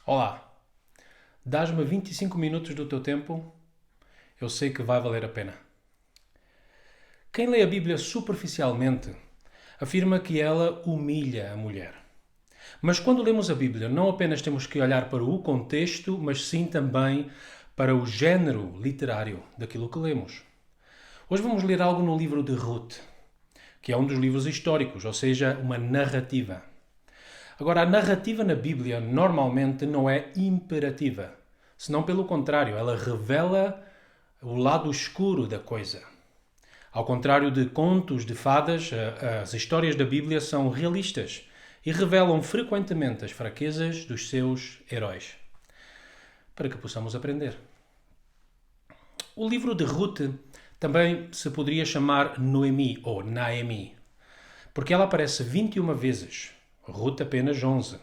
Olá, dás-me 25 minutos do teu tempo? Eu sei que vai valer a pena. Quem lê a Bíblia superficialmente afirma que ela humilha a mulher. Mas quando lemos a Bíblia, não apenas temos que olhar para o contexto, mas sim também para o género literário daquilo que lemos. Hoje vamos ler algo no livro de Ruth, que é um dos livros históricos, ou seja, uma narrativa. Agora, a narrativa na Bíblia normalmente não é imperativa, senão pelo contrário, ela revela o lado escuro da coisa. Ao contrário de contos de fadas, as histórias da Bíblia são realistas e revelam frequentemente as fraquezas dos seus heróis, para que possamos aprender. O livro de Ruth também se poderia chamar Noemi ou Naemi, porque ela aparece 21 vezes, Ruth apenas 11.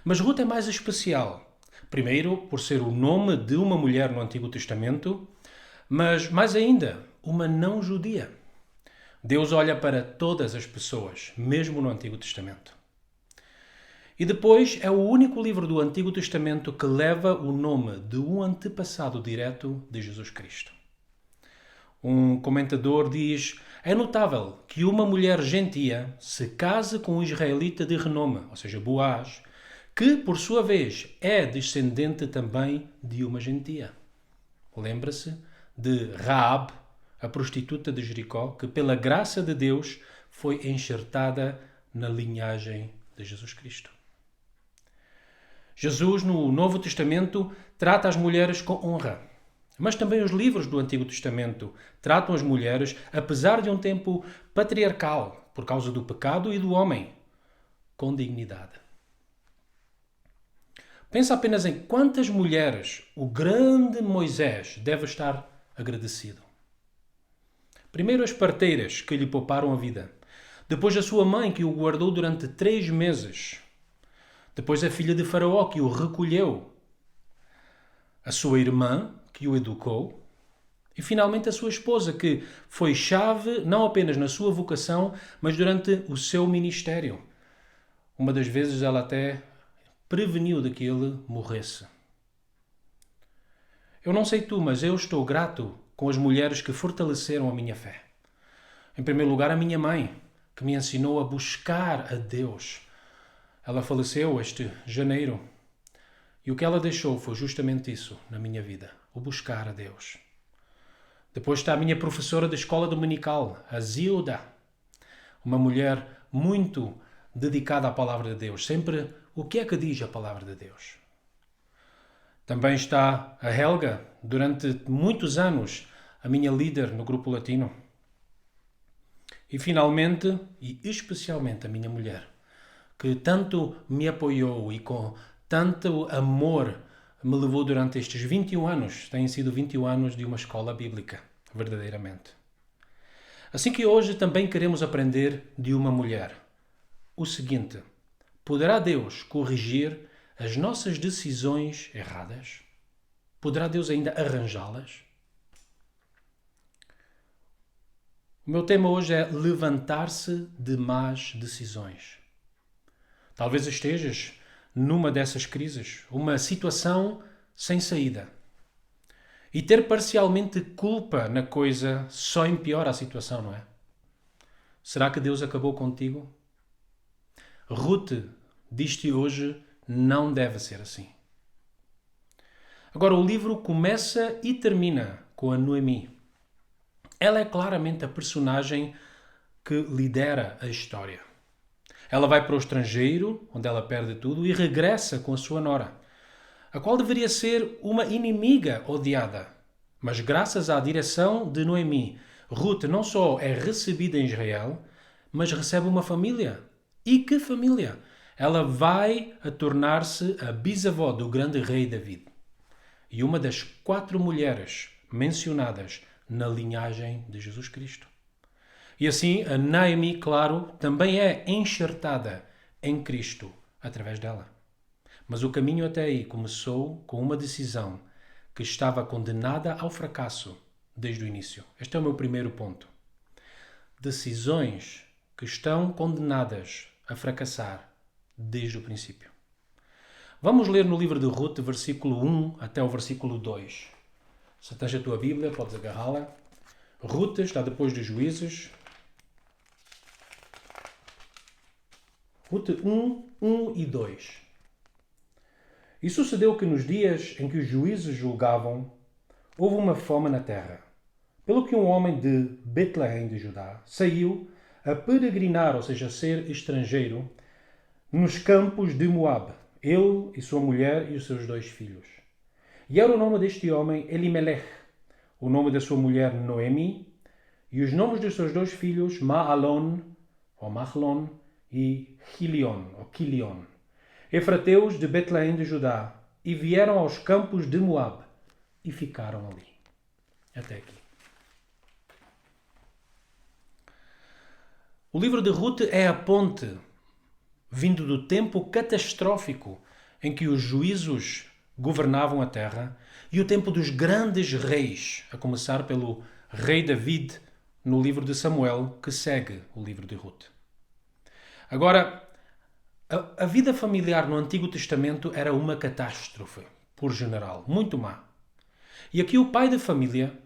Mas Ruth é mais especial. Primeiro, por ser o nome de uma mulher no Antigo Testamento, mas mais ainda, uma não judia. Deus olha para todas as pessoas, mesmo no Antigo Testamento. E depois é o único livro do Antigo Testamento que leva o nome de um antepassado direto de Jesus Cristo. Um comentador diz: é notável que uma mulher gentia se case com um israelita de renome, ou seja, Boaz, que, por sua vez, é descendente também de uma gentia. Lembra-se de Raab, a prostituta de Jericó, que, pela graça de Deus, foi enxertada na linhagem de Jesus Cristo. Jesus, no Novo Testamento, trata as mulheres com honra. Mas também os livros do Antigo Testamento tratam as mulheres, apesar de um tempo patriarcal, por causa do pecado e do homem, com dignidade. Pensa apenas em quantas mulheres o grande Moisés deve estar agradecido. Primeiro as parteiras que lhe pouparam a vida. Depois a sua mãe que o guardou durante 3 meses. Depois a filha de Faraó que o recolheu. A sua irmã que o educou. E finalmente a sua esposa que foi chave não apenas na sua vocação, mas durante o seu ministério. Uma das vezes ela até preveniu de que ele morresse. Eu não sei tu, mas eu estou grato com as mulheres que fortaleceram a minha fé. Em primeiro lugar, a minha mãe, que me ensinou a buscar a Deus. Ela faleceu este janeiro. E o que ela deixou foi justamente isso na minha vida, o buscar a Deus. Depois está a minha professora de escola dominical, a Zilda, uma mulher muito dedicada à palavra de Deus. Sempre o que é que diz a palavra de Deus. Também está a Helga, durante muitos anos, a minha líder no grupo latino. E finalmente, e especialmente, a minha mulher, que tanto me apoiou e com tanto amor me levou durante estes 21 anos. Têm sido 21 anos de uma escola bíblica, verdadeiramente. Assim que hoje também queremos aprender de uma mulher. O seguinte: poderá Deus corrigir as nossas decisões erradas? Poderá Deus ainda arranjá-las? O meu tema hoje é levantar-se de más decisões. Talvez estejas numa dessas crises, uma situação sem saída. E ter parcialmente culpa na coisa só empeora a situação, não é? Será que Deus acabou contigo? Ruth diz-te hoje: não deve ser assim. Agora, o livro começa e termina com a Noemi. Ela é claramente a personagem que lidera a história. Ela vai para o estrangeiro, onde ela perde tudo, e regressa com a sua nora, a qual deveria ser uma inimiga odiada. Mas graças à direção de Noemi, Ruth não só é recebida em Israel, mas recebe uma família. E que família! Ela vai a tornar-se a bisavó do grande rei David e uma das 4 mulheres mencionadas na linhagem de Jesus Cristo. E assim, a Naemi, claro, também é enxertada em Cristo através dela. Mas o caminho até aí começou com uma decisão que estava condenada ao fracasso desde o início. Este é o meu primeiro ponto. Decisões que estão condenadas a fracassar desde o princípio. Vamos ler no livro de Ruth, versículo 1 até o versículo 2. Se tens a tua Bíblia, podes agarrá-la. Ruth está depois de Juízes. Ruth 1 e 2. E sucedeu que nos dias em que os juízes julgavam, houve uma fome na terra, pelo que um homem de Betleém de Judá saiu a peregrinar, ou seja, a ser estrangeiro, nos campos de Moabe, ele e sua mulher e os seus 2 filhos. E era o nome deste homem Elimelech, o nome da sua mulher Noemi, e os nomes dos seus 2 filhos Maalon, ou Mahlon, e Quilion, efrateus de Betleém de Judá, e vieram aos campos de Moabe, e ficaram ali. Até aqui. O livro de Ruth é a ponte, vindo do tempo catastrófico em que os juízos governavam a terra, e o tempo dos grandes reis, a começar pelo rei David, no livro de Samuel, que segue o livro de Ruth. Agora, a vida familiar no Antigo Testamento era uma catástrofe, por general, muito má. E aqui o pai da família,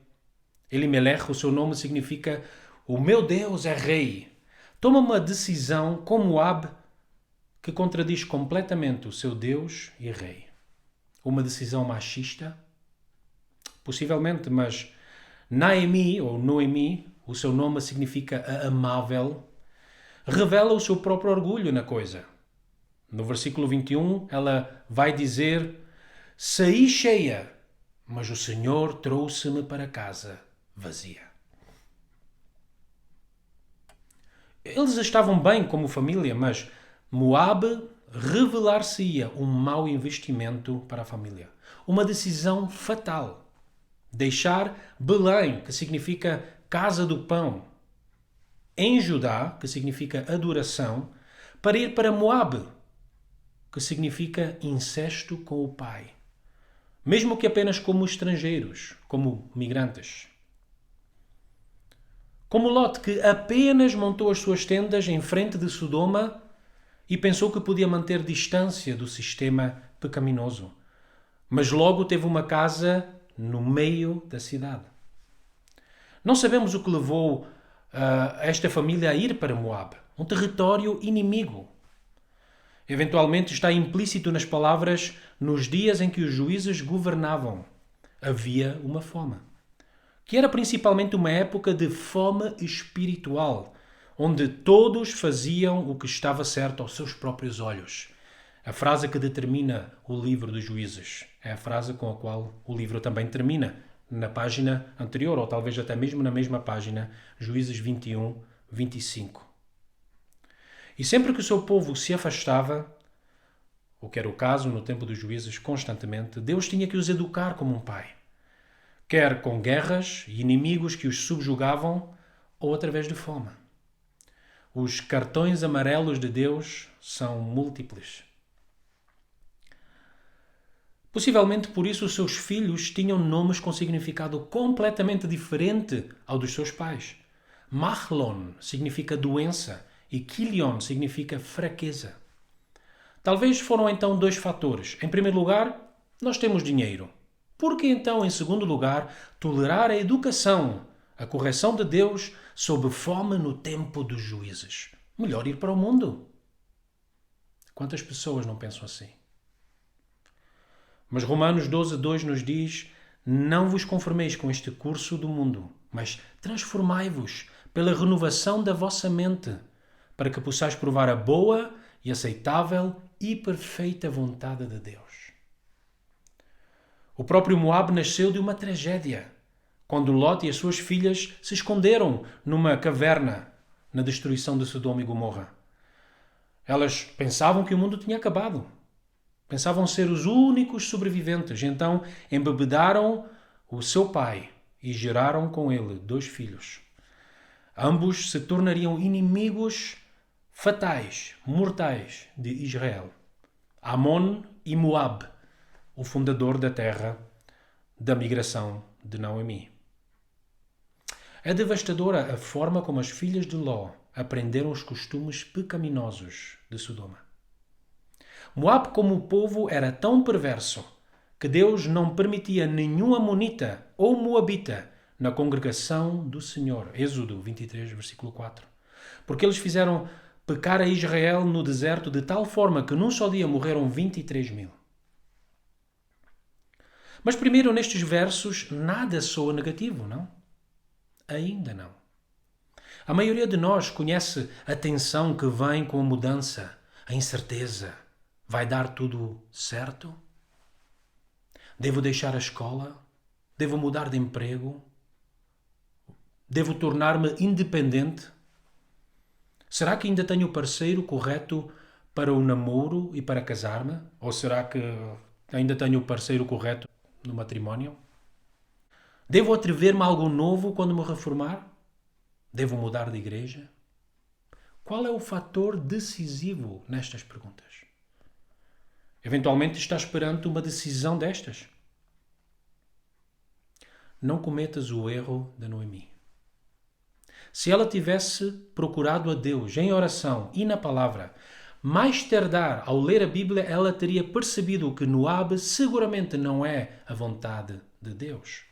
Elimelech, o seu nome significa o meu Deus é rei, toma uma decisão com Moabe que contradiz completamente o seu Deus e rei. Uma decisão machista? Possivelmente, mas Naemi, ou Noemi, o seu nome significa a amável, revela o seu próprio orgulho na coisa. No versículo 21, ela vai dizer: saí cheia, mas o Senhor trouxe-me para casa vazia. Eles estavam bem como família, mas Moabe revelar-se-ia um mau investimento para a família. Uma decisão fatal. Deixar Belém, que significa casa do pão, em Judá, que significa adoração, para ir para Moabe, que significa incesto com o pai. Mesmo que apenas como estrangeiros, como migrantes. Como Lot, que apenas montou as suas tendas em frente de Sodoma e pensou que podia manter distância do sistema pecaminoso. Mas logo teve uma casa no meio da cidade. Não sabemos o que levou esta família a ir para Moabe, um território inimigo. Eventualmente está implícito nas palavras: nos dias em que os juízes governavam, havia uma fome. Que era principalmente uma época de fome espiritual, onde todos faziam o que estava certo aos seus próprios olhos. A frase que determina o livro dos Juízes é a frase com a qual o livro também termina, na página anterior, ou talvez até mesmo na mesma página, Juízes 21, 25. E sempre que o seu povo se afastava, o que era o caso no tempo dos Juízes constantemente, Deus tinha que os educar como um pai. Quer com guerras e inimigos que os subjugavam, ou através de fome. Os cartões amarelos de Deus são múltiplos. Possivelmente por isso os seus filhos tinham nomes com significado completamente diferente ao dos seus pais. Mahlon significa doença e Quilion significa fraqueza. Talvez foram então 2 fatores. Em primeiro lugar, nós temos dinheiro. Por que então, em segundo lugar, tolerar a educação, a correção de Deus sob fome no tempo dos juízes? Melhor ir para o mundo. Quantas pessoas não pensam assim? Mas Romanos 12:2 nos diz: não vos conformeis com este curso do mundo, mas transformai-vos pela renovação da vossa mente, para que possais provar a boa e aceitável e perfeita vontade de Deus. O próprio Moabe nasceu de uma tragédia, quando Lot e as suas filhas se esconderam numa caverna na destruição de Sodoma e Gomorra. Elas pensavam que o mundo tinha acabado. Pensavam ser os únicos sobreviventes. Então embebedaram o seu pai e geraram com ele 2 filhos. Ambos se tornariam inimigos fatais, mortais de Israel. Amon e Moabe, o fundador da terra da migração de Noemi. É devastadora a forma como as filhas de Ló aprenderam os costumes pecaminosos de Sodoma. Moabe, como povo, era tão perverso que Deus não permitia nenhum amonita ou moabita na congregação do Senhor. Êxodo 23, versículo 4. Porque eles fizeram pecar a Israel no deserto de tal forma que num só dia morreram 23 mil. Mas primeiro, nestes versos, nada soa negativo, não? Ainda não. A maioria de nós conhece a tensão que vem com a mudança, a incerteza. Vai dar tudo certo? Devo deixar a escola? Devo mudar de emprego? Devo tornar-me independente? Será que ainda tenho o parceiro correto para o namoro e para casar-me? Ou será que ainda tenho o parceiro correto no matrimónio? Devo atrever-me a algo novo quando me reformar? Devo mudar de igreja? Qual é o fator decisivo nestas perguntas? Eventualmente estás perante uma decisão destas. Não cometas o erro de Noemi. Se ela tivesse procurado a Deus em oração e na palavra, mais tardar ao ler a Bíblia, ela teria percebido que Moabe seguramente não é a vontade de Deus.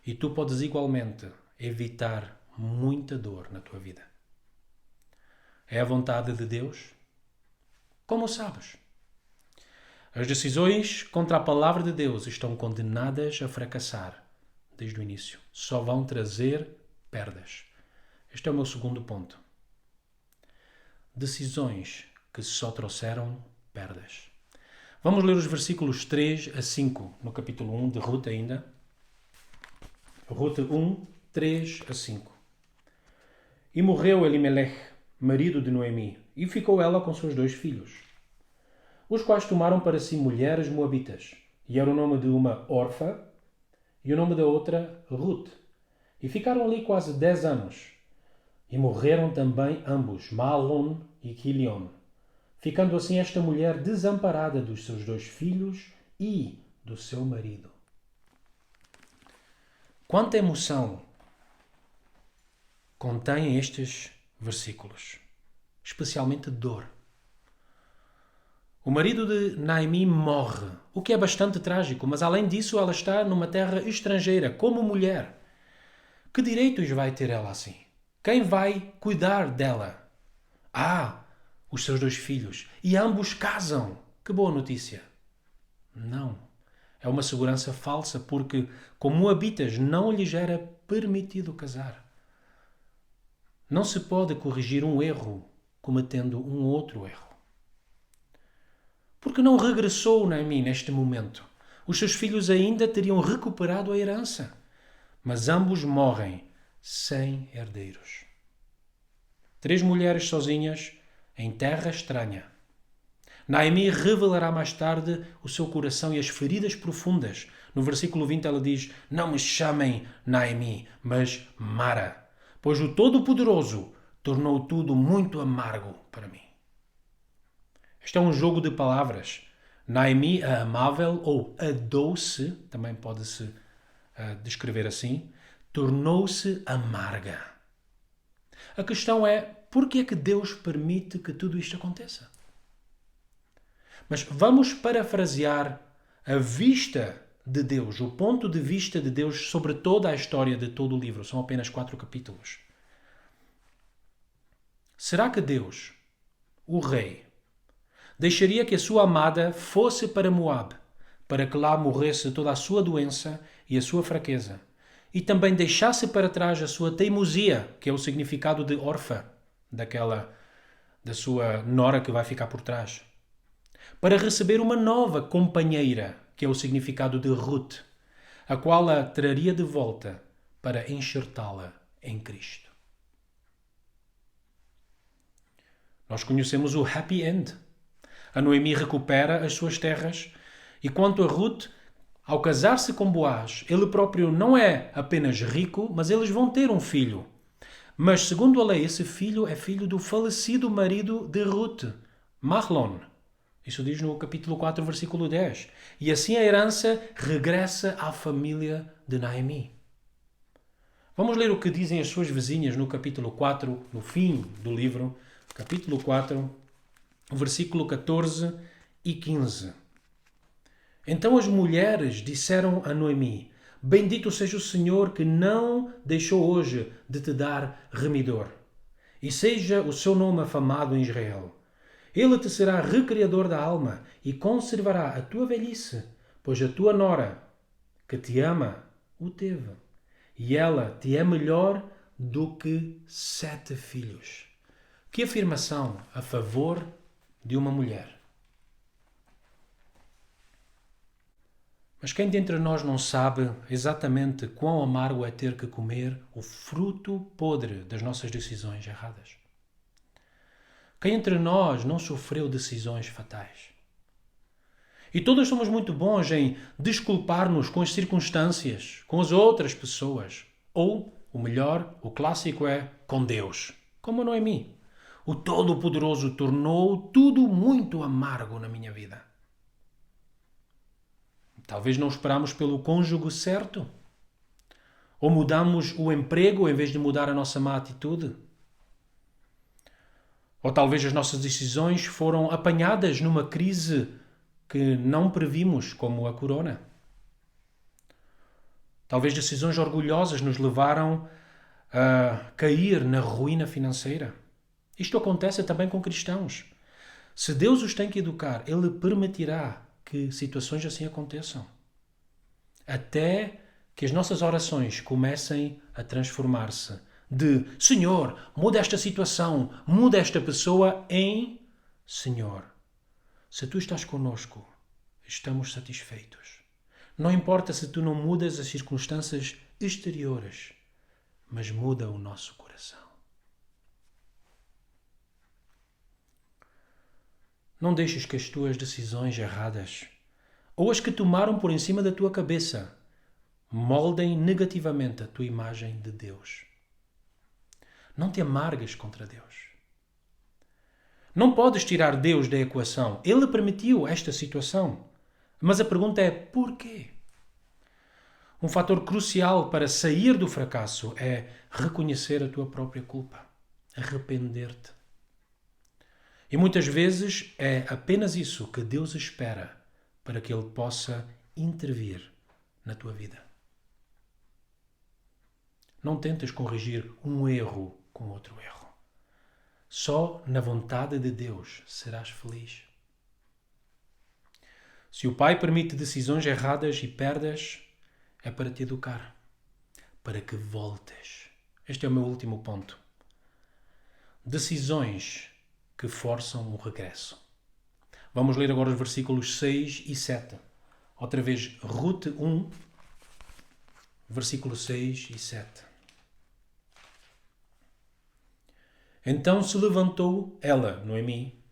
E tu podes igualmente evitar muita dor na tua vida. É a vontade de Deus? Como sabes? As decisões contra a palavra de Deus estão condenadas a fracassar desde o início. Só vão trazer perdas. Este é o meu segundo ponto. Decisões que só trouxeram perdas. Vamos ler os versículos 3 a 5 no capítulo 1 de Ruth ainda. Ruth 1, 3 a 5. E morreu Elimelech, marido de Noemi, e ficou ela com seus 2 filhos, os quais tomaram para si mulheres moabitas, e era o nome de uma Orfa, e o nome da outra Ruth. E ficaram ali quase 10 anos. E morreram também ambos, Mahlon e Quilion, ficando assim esta mulher desamparada dos seus 2 filhos e do seu marido. Quanta emoção contêm estes versículos, especialmente dor. O marido de Noemi morre, o que é bastante trágico, mas além disso ela está numa terra estrangeira, como mulher. Que direitos vai ter ela assim? Quem vai cuidar dela? Os seus 2 filhos. E ambos casam. Que boa notícia. Não. É uma segurança falsa porque, como moabitas, não lhes era permitido casar. Não se pode corrigir um erro cometendo um outro erro. Porque não regressou Noemi neste momento? Os seus filhos ainda teriam recuperado a herança. Mas ambos morrem sem herdeiros. 3 mulheres sozinhas em terra estranha. Noemi revelará mais tarde o seu coração e as feridas profundas. No versículo 20 ela diz: não me chamem Noemi, mas Mara, pois o Todo-Poderoso tornou tudo muito amargo para mim. Este é um jogo de palavras. Noemi, a amável, ou a doce, também pode-se descrever assim, tornou-se amarga. A questão é, por que é que Deus permite que tudo isto aconteça? Mas vamos parafrasear a vista de Deus, o ponto de vista de Deus sobre toda a história de todo o livro. São apenas 4 capítulos. Será que Deus, o rei, deixaria que a sua amada fosse para Moabe, para que lá morresse toda a sua doença e a sua fraqueza, e também deixasse para trás a sua teimosia, que é o significado de órfã, da sua nora que vai ficar por trás, para receber uma nova companheira, que é o significado de Ruth, a qual a traria de volta para enxertá-la em Cristo. Nós conhecemos o happy end. A Noemi recupera as suas terras, e quanto a Ruth, ao casar-se com Boaz, ele próprio não é apenas rico, mas eles vão ter um filho. Mas, segundo a lei, esse filho é filho do falecido marido de Ruth, Mahlon. Isso diz no capítulo 4, versículo 10. E assim a herança regressa à família de Noemi. Vamos ler o que dizem as suas vizinhas no capítulo 4, no fim do livro, capítulo 4, versículo 14 e 15. Então as mulheres disseram a Noemi: Bendito seja o Senhor que não deixou hoje de te dar remidor, e seja o seu nome afamado em Israel. Ele te será recriador da alma e conservará a tua velhice, pois a tua nora, que te ama, o teve, e ela te é melhor do que 7 filhos. Que afirmação a favor de uma mulher. Mas quem dentre nós não sabe exatamente quão amargo é ter que comer o fruto podre das nossas decisões erradas? Quem entre nós não sofreu decisões fatais? E todos somos muito bons em desculpar-nos com as circunstâncias, com as outras pessoas. Ou, o melhor, o clássico é com Deus, como Noemi. O Todo-Poderoso tornou tudo muito amargo na minha vida. Talvez não esperamos pelo cônjuge certo. Ou mudamos o emprego em vez de mudar a nossa má atitude. Ou talvez as nossas decisões foram apanhadas numa crise que não previmos, como a corona. Talvez decisões orgulhosas nos levaram a cair na ruína financeira. Isto acontece também com cristãos. Se Deus os tem que educar, Ele permitirá que situações assim aconteçam. Até que as nossas orações comecem a transformar-se de Senhor, muda esta situação, muda esta pessoa, em Senhor, se Tu estás conosco, estamos satisfeitos. Não importa se Tu não mudas as circunstâncias exteriores, mas muda o nosso coração. Não deixes que as tuas decisões erradas, ou as que tomaram por em cima da tua cabeça, moldem negativamente a tua imagem de Deus. Não te amargues contra Deus. Não podes tirar Deus da equação. Ele permitiu esta situação. Mas a pergunta é porquê? Um fator crucial para sair do fracasso é reconhecer a tua própria culpa. Arrepender-te. E muitas vezes é apenas isso que Deus espera para que Ele possa intervir na tua vida. Não tentes corrigir um erro com outro erro. Só na vontade de Deus serás feliz. Se o Pai permite decisões erradas e perdas, é para te educar, para que voltes. Este é o meu último ponto. Decisões que forçam o regresso. Vamos ler agora os versículos 6 e 7. Outra vez, Rute 1, versículos 6 e 7. Então se levantou ela, Noemi,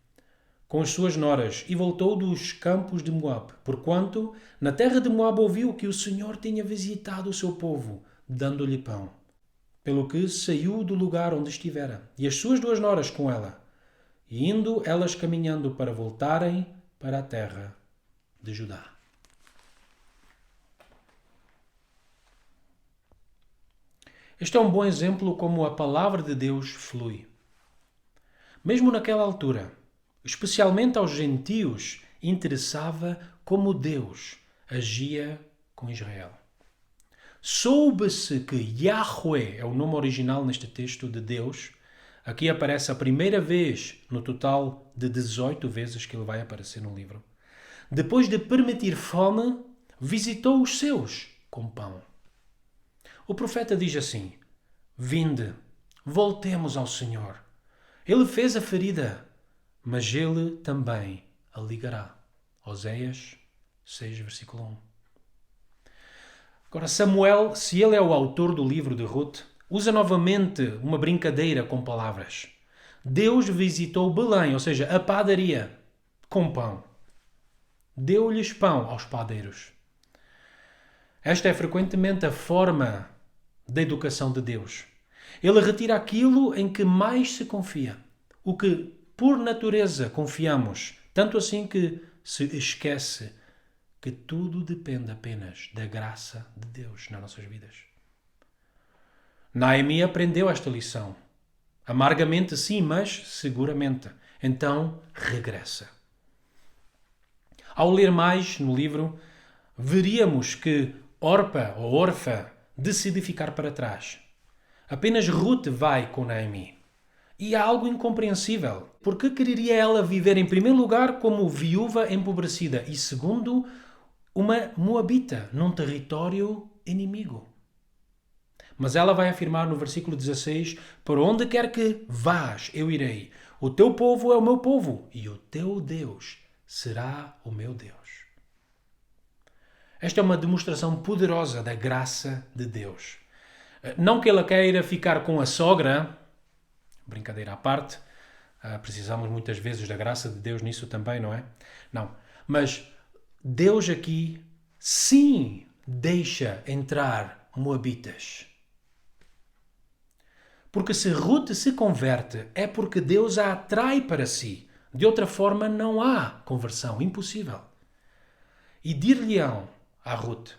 com as suas noras, e voltou dos campos de Moabe, porquanto na terra de Moabe ouviu que o Senhor tinha visitado o seu povo, dando-lhe pão. Pelo que saiu do lugar onde estivera, e as suas 2 noras com ela, e indo elas caminhando para voltarem para a terra de Judá. Este é um bom exemplo como a palavra de Deus flui. Mesmo naquela altura, especialmente aos gentios, interessava como Deus agia com Israel. Soube-se que Yahweh é o nome original neste texto de Deus. Aqui aparece a primeira vez no total de 18 vezes que ele vai aparecer no livro. Depois de permitir fome, visitou os seus com pão. O profeta diz assim: Vinde, voltemos ao Senhor. Ele fez a ferida, mas Ele também a ligará. Oséias 6, versículo 1. Agora, Samuel, se ele é o autor do livro de Rute, usa novamente uma brincadeira com palavras. Deus visitou Belém, ou seja, a padaria, com pão. Deu-lhes pão aos padeiros. Esta é frequentemente a forma da educação de Deus. Ele retira aquilo em que mais se confia, o que por natureza confiamos, tanto assim que se esquece que tudo depende apenas da graça de Deus nas nossas vidas. Noemi aprendeu esta lição. Amargamente sim, mas seguramente. Então regressa. Ao ler mais no livro, veríamos que Orpa ou Orfa decide ficar para trás. Apenas Ruth vai com Naomi. E há algo incompreensível. Por que quereria ela viver, em primeiro lugar, como viúva empobrecida e, segundo, uma moabita num território inimigo? Mas ela vai afirmar no versículo 16: por onde quer que vás, eu irei. O teu povo é o meu povo e o teu Deus será o meu Deus. Esta é uma demonstração poderosa da graça de Deus. Não que ela queira ficar com a sogra, brincadeira à parte, precisamos muitas vezes da graça de Deus nisso também, não é? Não. Mas Deus aqui sim deixa entrar moabitas. Porque se Ruth se converte, é porque Deus a atrai para si. De outra forma, não há conversão. Impossível. E dir-lhe-ão a Ruth: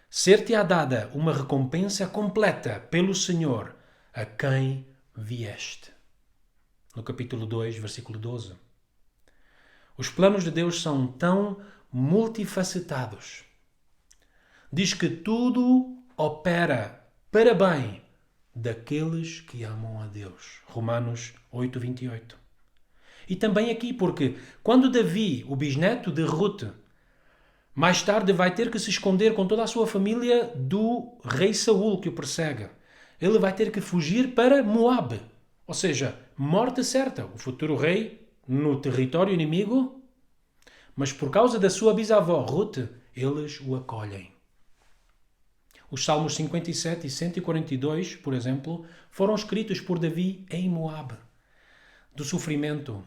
ser-te-á dada uma recompensa completa pelo Senhor a quem vieste. No capítulo 2, versículo 12. Os planos de Deus são tão multifacetados. Diz que tudo opera para bem daqueles que amam a Deus. Romanos 8, 28. E também aqui, porque quando Davi, o bisneto de Ruth, mais tarde vai ter que se esconder com toda a sua família do rei Saul que o persegue, ele vai ter que fugir para Moabe. Ou seja, morte certa. O futuro rei no território inimigo, mas por causa da sua bisavó Ruth, eles o acolhem. Os Salmos 57 e 142, por exemplo, foram escritos por Davi em Moabe. Do sofrimento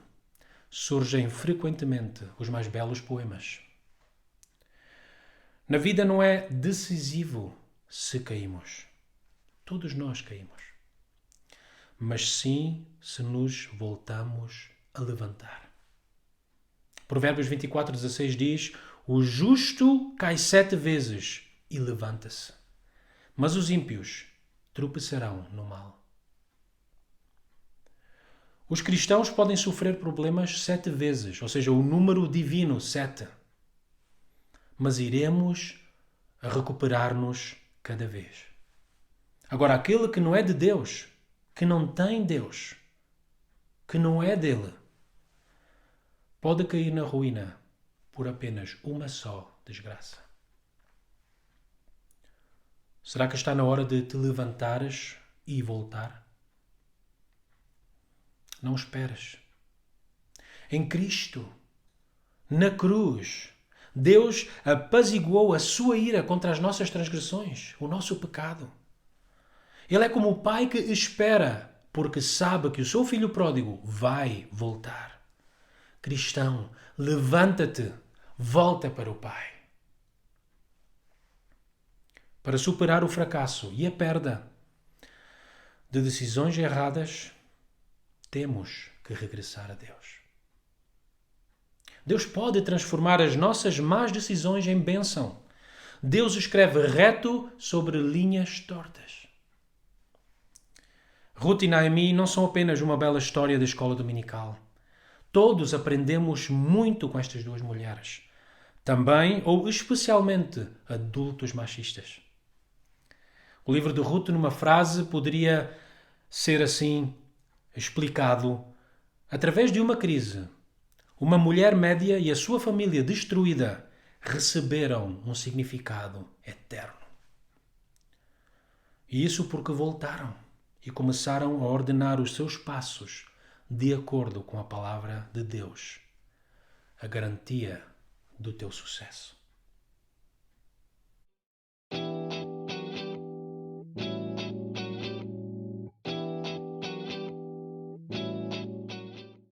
surgem frequentemente os mais belos poemas. Na vida não é decisivo se caímos. Todos nós caímos. Mas sim se nos voltamos a levantar. Provérbios 24:16 diz: o justo cai 7 vezes e levanta-se, mas os ímpios tropeçarão no mal. Os cristãos podem sofrer problemas 7 vezes, ou seja, o número divino 7. Mas iremos a recuperar-nos cada vez. Agora, aquele que não é de Deus, que não tem Deus, que não é dele, pode cair na ruína por apenas uma só desgraça. Será que está na hora de te levantares e voltar? Não esperes. Em Cristo, na cruz, Deus apaziguou a sua ira contra as nossas transgressões, o nosso pecado. Ele é como o pai que espera, porque sabe que o seu filho pródigo vai voltar. Cristão, levanta-te, volta para o Pai. Para superar o fracasso e a perda de decisões erradas, temos que regressar a Deus. Deus pode transformar as nossas más decisões em bênção. Deus escreve reto sobre linhas tortas. Ruth e Naomi não são apenas uma bela história da escola dominical. Todos aprendemos muito com estas duas mulheres. Também, ou especialmente, adultos machistas. O livro de Ruth, numa frase, poderia ser assim explicado: através de uma crise, uma mulher média e a sua família destruída receberam um significado eterno. E isso porque voltaram e começaram a ordenar os seus passos de acordo com a palavra de Deus, a garantia do teu sucesso.